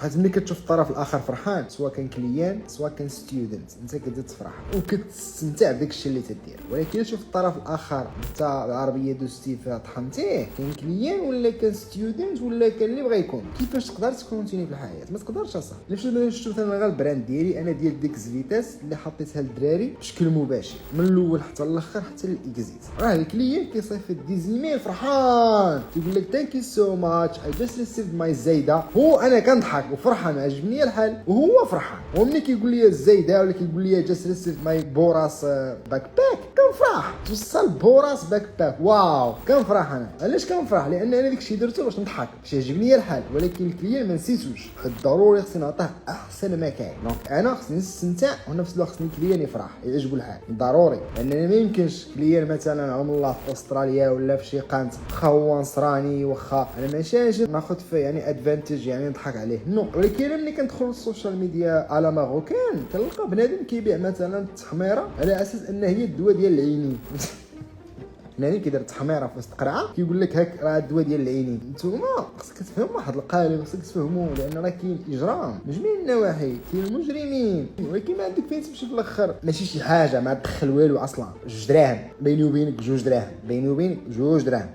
حيت ملي كتشوف الطرف الاخر فرحان، سواء كان كليان سواء كان ستودنت، انت كتزيد تفرح وكتستمتع بداك الشيء اللي تدير. ولكن شوف الطرف الاخر، انت العربيه دوزتي فيها طحنتيه، كان كليان ولا كان ستودنت ولا كان اللي بغا يكون، كيفاش تقدر تكونتيني في الحياه؟ ما تقدرش اصاحبي. اللي شفتو مثلا غير البراند ديالي انا، ديال ديك زفيتاس اللي حطيتها للدراري بشكل مباشر من الاول حتى الاخر حتى للاكزيت. راه الكليان كيصيفط دي زيميل فرحان تيقول لك ثانك يو سو ماتش اي جاست ريسيفد ماي زايده، هو انا كنضحك وفرحان عجبني الحال وهو فرحان. وملي كيقول لي الزايده ولا كيقول لي جاست ريسيفد ماي بوراس باك باك، كنفرح. توصل بوراس باك باك، واو كنفرح. انا علاش كنفرح؟ لان انا داك الشيء درته باش نضحك، باش يعجبني الحال. ولكن الكليان ما نسيتوش، ضروري خصني نعطيه احسن ما كاين. دونك انا خصني نستمتع ونفس الوقت خصني الكليان يفرح يعجبو الحال، ضروري. لان ما يمكنش كليان مثلا عم الله في استراليا ولا في شي قنت واخا هو نصراني، واخا انا ماشي ناخذ فيه يعني ادفانتج يعني نضحك عليه، نو. ولكن ملي كندخل السوشيال ميديا على ماروكان كنلقى بنادم كيبيع مثلا التحميره على اساس ان هي الدواء ديال العينين. بنادم كيدير التحميره في وسط قرعه كيقول لك هاك راه الدواء ديال العينين. نتوما خصك تفهموا واحد القالب، خصك تفهموا، لان راه كاين اجرام من جميع النواحي، كاين مجرمين. ولكن ما عندك فين تمشي في الاخر، ماشي شي حاجه ما تدخل والو اصلا. 2 دراهم بيني وبينك، 2 دراهم بيني وبينك، 2 دراهم.